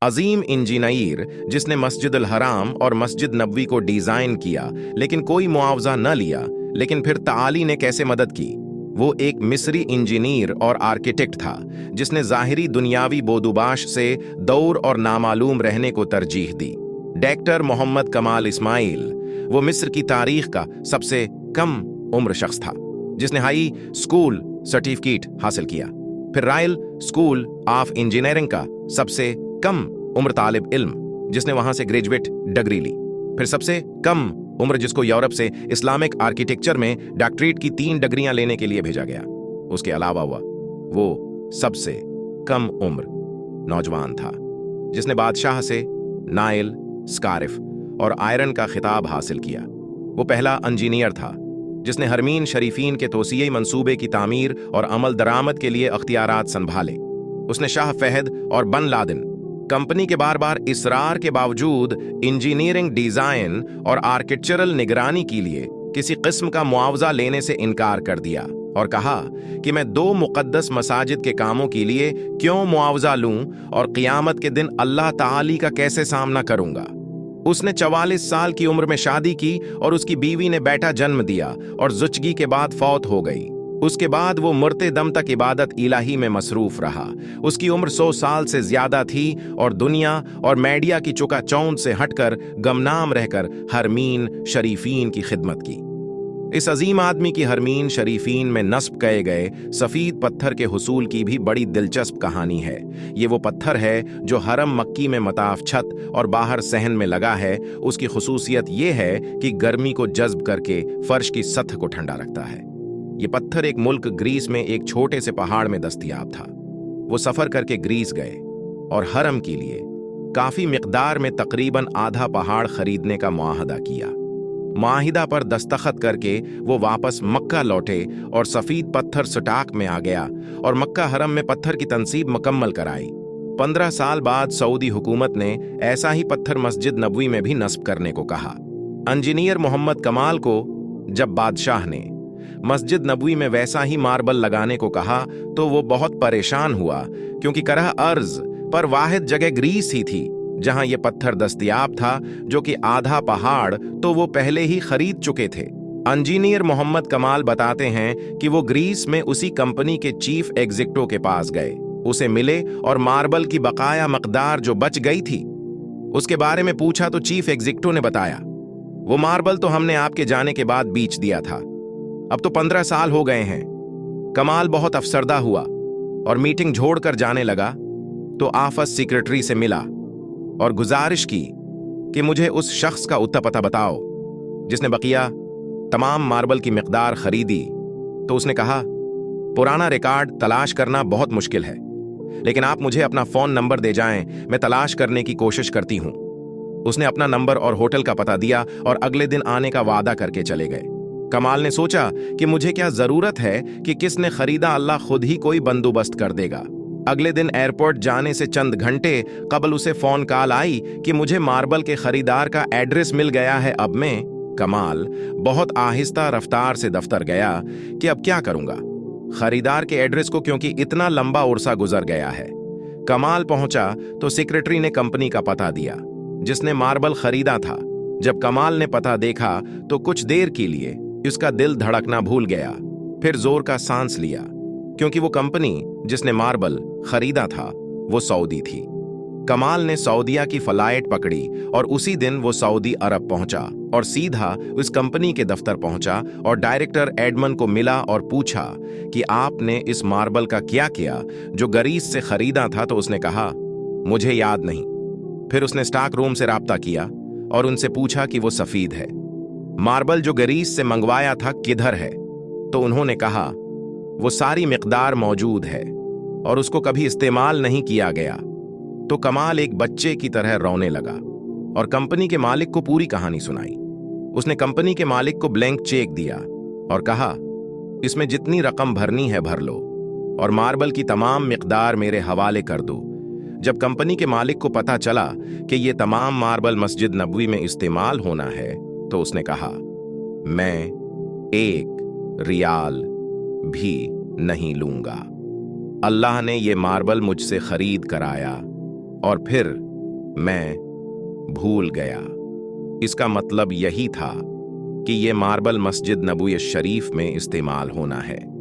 अजीम engineer जिसने मस्जिद अल हराम और मस्जिद नबवी को डिजाइन किया लेकिन कोई मुआवजा न लिया। लेकिन फिर ताली ने कैसे मदद की? वो एक मिस्री इंजीनियर और आर्किटेक्ट था जिसने जाहिरी दुनियावी बोदुबाश से दौर और नामालूम रहने को तरजीह दी। डॉक्टर मोहम्मद कमाल इस्माइल वो मिस्र की तारीख का सबसे कम उम्र शख्स था जिसने हाई स्कूल सर्टिफिकेट हासिल किया, फिर रॉयल स्कूल ऑफ इंजीनियरिंग का सबसे कम उम्र तालिब इल्म जिसने वहां से ग्रेजुएट डिग्री ली, फिर सबसे कम उम्र जिसको यूरोप से इस्लामिक आर्किटेक्चर में डॉक्टरेट की 3 डिग्रियां लेने के लिए भेजा गया। उसके अलावा वो सबसे कम उम्र नौजवान था जिसने बादशाह से नाइल, स्कारिफ और आयरन का खिताब हासिल किया। वो पहला इंजीनियर था जिसने हरमीन शरीफीन के तोसिये मंसूबे की तामीर और अमल दरामद के लिए अख्तियारात संभाले। उसने शाह फहद और बन लादेन कंपनी के बार बार इसरार के बावजूद इंजीनियरिंग डिजाइन और आर्किटेक्चरल निगरानी के लिए किसी किस्म का मुआवजा लेने से इनकार कर दिया और कहा कि मैं 2 मुकद्दस मसाजिद के कामों के लिए क्यों मुआवजा लूं और क़ियामत के दिन अल्लाह ताली का कैसे सामना करूंगा। उसने 44 साल की उम्र में शादी की और उसकी बीवी ने बेटा जन्म दिया और ज़ुचगी के बाद फौत हो गई। उसके बाद वो मरते दम तक इबादत इलाही में मसरूफ रहा। उसकी उम्र 100 साल से ज्यादा थी और दुनिया और मीडिया की चौंध से हटकर गमनाम रहकर हरमीन शरीफीन की खिदमत की। इस अजीम आदमी की हरमीन शरीफीन में नस्ब किए गए सफ़ीद पत्थर के हुसूल की भी बड़ी दिलचस्प कहानी है। ये वो पत्थर है जो हरम मक्की में मताफ छत और बाहर सहन में लगा है। उसकी खुसूसियत ये है कि गर्मी को जज्ब करके फर्श की सतह को ठंडा रखता है। ये पत्थर एक मुल्क ग्रीस में एक छोटे से पहाड़ में दस्तयाब था। वो सफर करके ग्रीस गए और हरम के लिए काफी मिकदार में तकरीबन आधा पहाड़ खरीदने का मुआहदा किया। मुआहिदा पर दस्तखत करके वो वापस मक्का लौटे और सफीद पत्थर स्टॉक में आ गया और मक्का हरम में पत्थर की तनसीब मुकम्मल कराई। 15 साल बाद सऊदी हुकूमत ने ऐसा ही पत्थर मस्जिद नबवी में भी नस्ब करने को कहा। इंजीनियर मोहम्मद कमाल को जब बादशाह ने मस्जिद नबवी में वैसा ही मार्बल लगाने को कहा तो वो बहुत परेशान हुआ क्योंकि करह अर्ज पर वाहिद जगह ग्रीस ही थी जहां ये पत्थर दस्तयाब था, जो कि आधा पहाड़ तो वो पहले ही खरीद चुके थे। इंजीनियर मोहम्मद कमाल बताते हैं कि वो ग्रीस में उसी कंपनी के चीफ एग्जीक्यूटिव के पास गए, उसे मिले और मार्बल की बकाया मकदार जो बच गई थी उसके बारे में पूछा तो चीफ एग्जीक्यूटिव ने बताया, वो मार्बल तो हमने आपके जाने के बाद बेच दिया था, अब तो 15 साल हो गए हैं। कमाल बहुत अफसरदा हुआ और मीटिंग छोड़कर जाने लगा तो आफस सेक्रेटरी से मिला और गुजारिश की कि मुझे उस शख्स का उत्ता पता बताओ जिसने बकिया तमाम मार्बल की मिकदार खरीदी। तो उसने कहा, पुराना रिकॉर्ड तलाश करना बहुत मुश्किल है, लेकिन आप मुझे अपना फोन नंबर दे जाएं, मैं तलाश करने की कोशिश करती हूं। उसने अपना नंबर और होटल का पता दिया और अगले दिन आने का वादा करके चले गए। कमाल ने सोचा कि मुझे क्या जरूरत है कि किसने खरीदा, अल्लाह खुद ही कोई बंदोबस्त कर देगा। अगले दिन एयरपोर्ट जाने से चंद घंटे कबल उसे फोन कॉल आई कि मुझे मार्बल के खरीदार का एड्रेस मिल गया है। अब मैं कमाल बहुत आहिस्ता रफ्तार से दफ्तर गया कि अब क्या करूंगा खरीदार के एड्रेस को, क्योंकि इतना लंबा उर्सा गुजर गया है। कमाल पहुंचा तो सेक्रेटरी ने कंपनी का पता दिया जिसने मार्बल खरीदा था। जब कमाल ने पता देखा तो कुछ देर के लिए उसका दिल धड़कना भूल गया, फिर जोर का सांस लिया क्योंकि वो कंपनी जिसने मार्बल खरीदा था वो सऊदी थी। कमाल ने सऊदिया की फ्लाइट पकड़ी और उसी दिन वो सऊदी अरब पहुंचा और सीधा उस कंपनी के दफ्तर पहुंचा और डायरेक्टर एडमन को मिला और पूछा कि आपने इस मार्बल का क्या किया जो ग्रीस से खरीदा था। तो उसने कहा, मुझे याद नहीं। फिर उसने स्टॉक रूम से राब्ता किया और उनसे पूछा कि वो सफीद है। मार्बल जो ग्रीस से मंगवाया था किधर है? तो उन्होंने कहा, वो सारी मिकदार मौजूद है और उसको कभी इस्तेमाल नहीं किया गया। तो कमाल एक बच्चे की तरह रोने लगा और कंपनी के मालिक को पूरी कहानी सुनाई। उसने कंपनी के मालिक को ब्लैंक चेक दिया और कहा, इसमें जितनी रकम भरनी है भर लो और मार्बल की तमाम मिकदार मेरे हवाले कर दो। जब कंपनी के मालिक को पता चला कि ये तमाम मार्बल मस्जिद नबवी में इस्तेमाल होना है तो उसने कहा, मैं 1 रियाल भी नहीं लूंगा। अल्लाह ने ये मार्बल मुझसे खरीद कराया और फिर मैं भूल गया। इसका मतलब यही था कि ये मार्बल मस्जिद नबवी शरीफ में इस्तेमाल होना है।